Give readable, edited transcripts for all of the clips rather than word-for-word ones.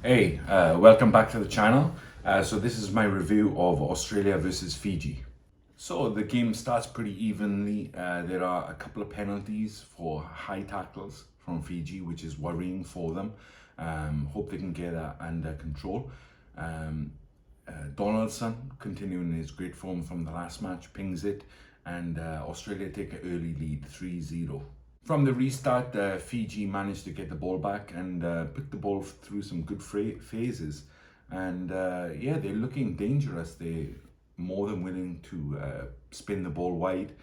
Hey, welcome back to the channel. So this is my review of Australia versus Fiji. So the game starts pretty evenly. There are a couple of penalties for high tackles from Fiji, which is worrying for them. Hope they can get that under control. Donaldson, continuing his great form from the last match, pings it, and Australia take an early lead, 3-0. From the restart, Fiji managed to get the ball back and put the ball through some good phases. And yeah, they're looking dangerous. They're more than willing to spin the ball wide.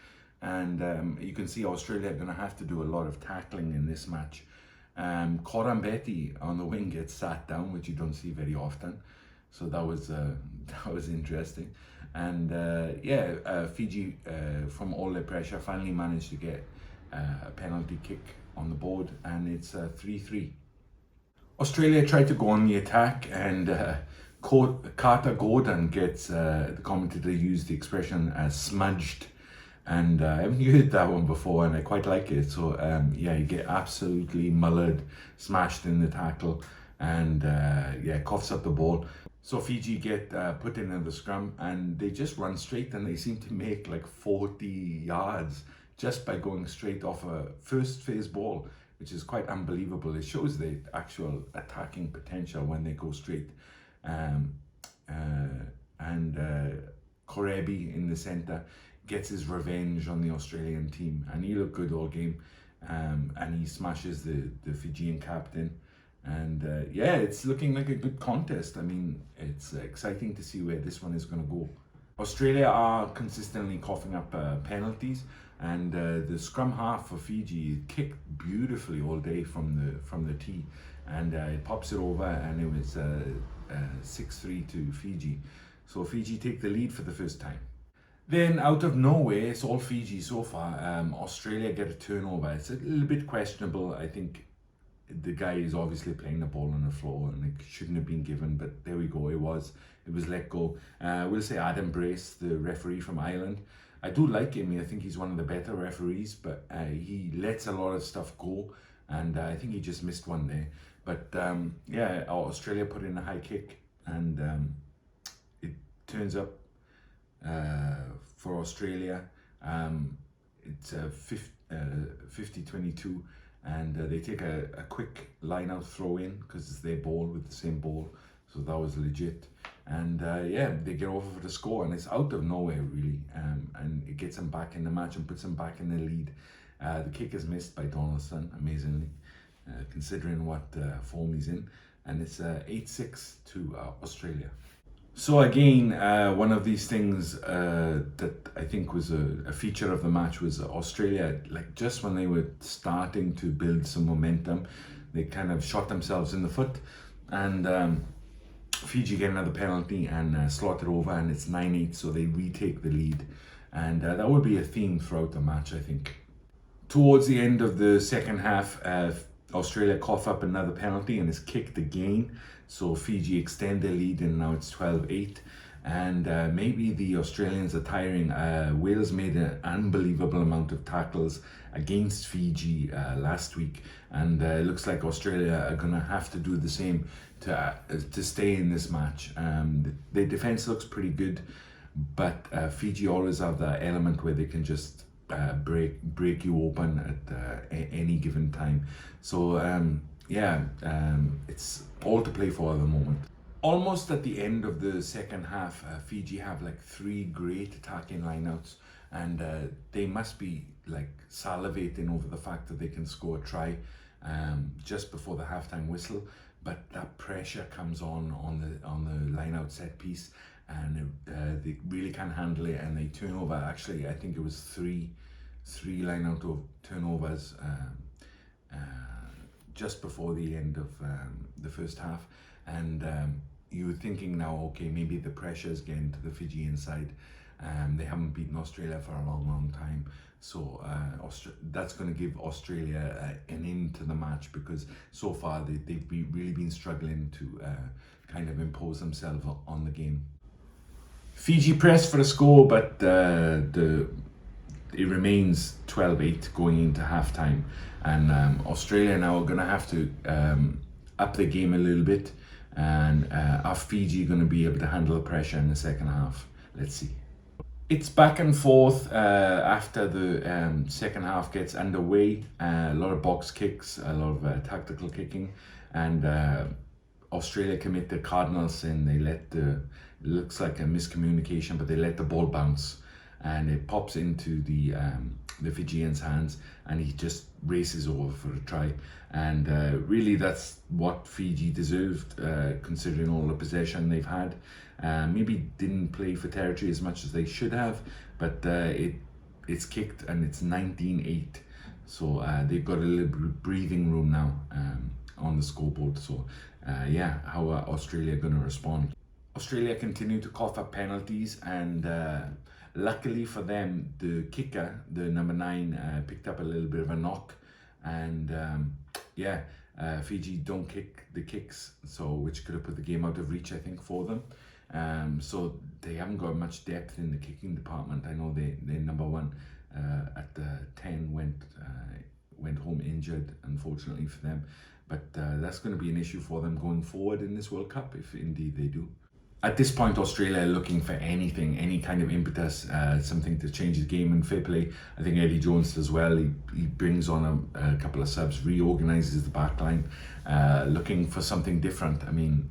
And you can see Australia are going to have to do a lot of tackling in this match. Betty on the wing gets sat down, which you don't see very often. So that was interesting. And yeah, Fiji, from all their pressure, finally managed to get a penalty kick on the board, and it's 3-3. Australia tried to go on the attack, and Carter Gordon gets, the commentator used the expression smudged, and I haven't heard that one before, and I quite like it. So yeah, you get absolutely mullered, smashed in the tackle, and yeah, coughs up the ball. So Fiji get put in the scrum, and they just run straight, and they seem to make like 40 yards just by going straight off a first phase ball, which is quite unbelievable. It shows the actual attacking potential when they go straight. Korebi in the centre gets his revenge on the Australian team, and he looked good all game, and he smashes the Fijian captain. And yeah, it's looking like a good contest. I mean, it's exciting to see where this one is going to go. Australia are consistently coughing up penalties, and the scrum half for Fiji kicked beautifully all day from the tee, and it pops it over, and it was 6-3 to Fiji. So Fiji take the lead for the first time. Then out of nowhere, it's all Fiji so far. Australia get a turnover. It's a little bit questionable. I think the guy is obviously playing the ball on the floor, and it shouldn't have been given, but there we go, it was let go. We'll say Adam Brace, the referee from Ireland. I do like him. I think he's one of the better referees, but he lets a lot of stuff go, and I think he just missed one there. But yeah, Australia put in a high kick, and it turns up for Australia. It's 50-22. And they take a quick line-out throw-in because it's their ball with the same ball, so that was legit. And yeah, they get over for the score, and it's out of nowhere really, and it gets them back in the match and puts them back in the lead. The kick is missed by Donaldson, amazingly, considering what form he's in, and it's 8-6 to Australia. So again, one of these things that I think was a feature of the match was Australia, like just when they were starting to build some momentum, they kind of shot themselves in the foot, and Fiji get another penalty and slot it over, and it's 9-8, so they retake the lead, and that would be a theme throughout the match, I think. Towards the end of the second half, Australia cough up another penalty and is kicked again. So Fiji extend their lead, and now it's 12-8. And maybe the Australians are tiring. Wales made an unbelievable amount of tackles against Fiji last week, and it looks like Australia are going to have to do the same to stay in this match. Their defense looks pretty good, but Fiji always have that element where they can just break you open at any given time. So yeah, it's all to play for at the moment. Almost at the end of the second half, Fiji have like 3 great attacking lineouts, and they must be like salivating over the fact that they can score a try just before the halftime whistle. But that pressure comes on the lineout set piece, and they really can't handle it, and they turn over. Actually, I think it was three lineout of turnovers just before the end of the first half, and you're thinking now, okay, maybe the pressure is getting to the Fijian side. They haven't beaten Australia for a long time, so that's going to give Australia an in to the match, because so far they've really been struggling to kind of impose themselves on the game. Fiji pressed for a score, but it remains 12-8 going into halftime, and Australia now are going to have to up the game a little bit. And are Fiji going to be able to handle the pressure in the second half? Let's see. It's back and forth after the second half gets underway. A lot of box kicks, a lot of tactical kicking, and Australia commit the Cardinals, and they let it looks like a miscommunication, but they let the ball bounce, and it pops into the Fijians' hands, and he just races over for a try. And really, that's what Fiji deserved, considering all the possession they've had. Maybe didn't play for territory as much as they should have, but it's kicked, and it's 19-8. So they've got a little bit of breathing room now on the scoreboard. So yeah, how are Australia going to respond? Australia continue to cough up penalties, and luckily for them, the kicker, the number 9, picked up a little bit of a knock, and yeah, Fiji don't kick the kicks, so which could have put the game out of reach, I think, for them. So they haven't got much depth in the kicking department. I know they number 1 at the 10 went home injured, unfortunately for them. But that's going to be an issue for them going forward in this World Cup, if indeed they do. At this point, Australia are looking for anything, any kind of impetus, something to change the game. And fair play, I think Eddie Jones does well. He brings on a couple of subs, reorganises the back line, looking for something different. I mean,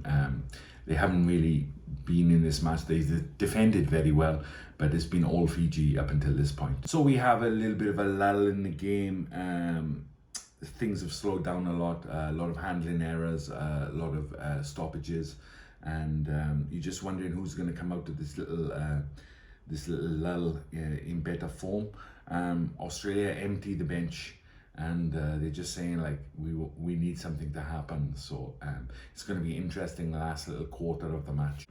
they haven't really been in this match. They defended very well, but it's been all Fiji up until this point. So we have a little bit of a lull in the game. Things have slowed down a lot of handling errors, a lot of stoppages, and you're just wondering who's going to come out of this little lull in better form. Australia empty the bench, and they're just saying, like, we need something to happen. So it's going to be interesting the last little quarter of the match.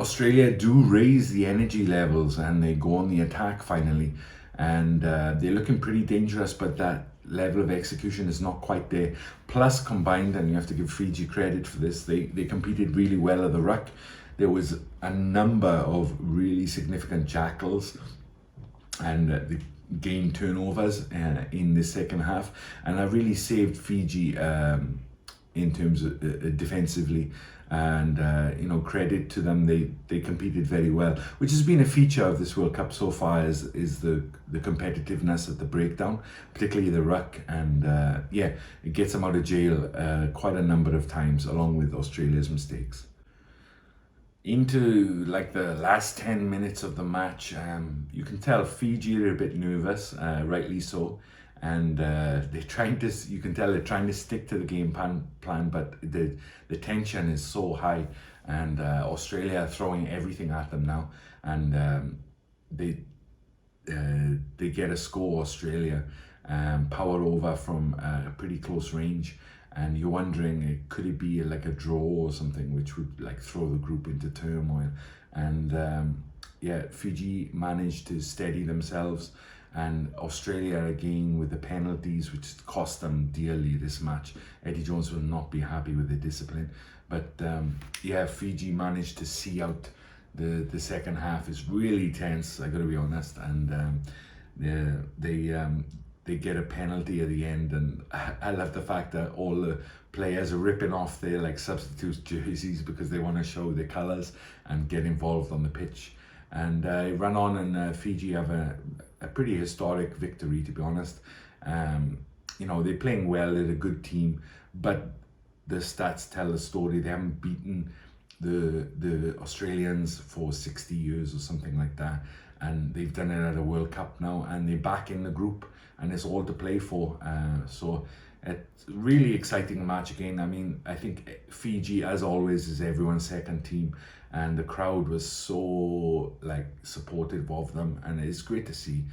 Australia do raise the energy levels, and they go on the attack finally, and they're looking pretty dangerous, but that level of execution is not quite there. Plus, combined, and you have to give Fiji credit for this, they competed really well at the ruck. There was a number of really significant jackals, and the gained turnovers in the second half, and that really saved Fiji in terms of defensively. And you know, credit to them, they competed very well, which has been a feature of this World Cup so far, is the competitiveness at the breakdown, particularly the ruck. And yeah, it gets them out of jail quite a number of times, along with Australia's mistakes. Into like the last 10 minutes of the match, you can tell Fiji are a bit nervous, rightly so. And they're trying to, you can tell they're trying to stick to the game plan, but the tension is so high, and Australia are throwing everything at them now, and they get a score, Australia, power over from a pretty close range, and you're wondering, could it be like a draw or something, which would like throw the group into turmoil. And yeah, Fiji managed to steady themselves, and Australia again with the penalties, which cost them dearly this match. Eddie Jones will not be happy with the discipline, but yeah, Fiji managed to see out the second half. Is really tense, I gotta be honest, and they get a penalty at the end, and I love the fact that all the players are ripping off their like substitute jerseys because they want to show their colours and get involved on the pitch. And run on, and Fiji have a pretty historic victory, to be honest. You know, they're playing well, they're a good team, but the stats tell the story. They haven't beaten the Australians for 60 years or something like that, and they've done it at a World Cup now, and they're back in the group, and it's all to play for. So it's a really exciting match again. I mean, I think Fiji, as always, is everyone's second team, and the crowd was so like supportive of them, and it's great to see.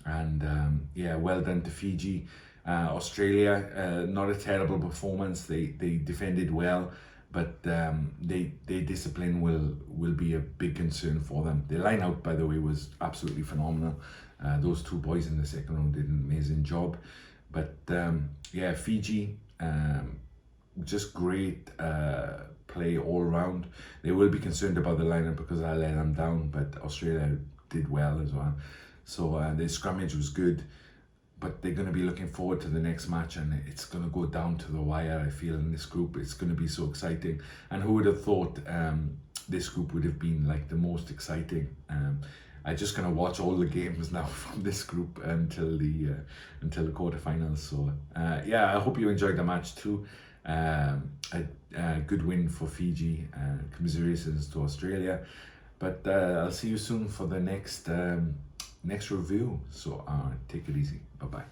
And yeah, well done to Fiji. Australia, not a terrible performance. They defended well, but their discipline will be a big concern for them. Their line out, by the way, was absolutely phenomenal. Those two boys in the second round did an amazing job. But yeah, Fiji, just great play all around. They will be concerned about the lineup because I let them down, but Australia did well as well. So the scrummage was good. but they're going to be looking forward to the next match, and it's going to go down to the wire. I feel in this group it's going to be so exciting, and who would have thought this group would have been like the most exciting. I'm just going to watch all the games now from this group until the quarterfinals. So yeah, I hope you enjoyed the match too. A good win for Fiji. Commiserations to Australia, but I'll see you soon for the next review. So take it easy. Bye bye.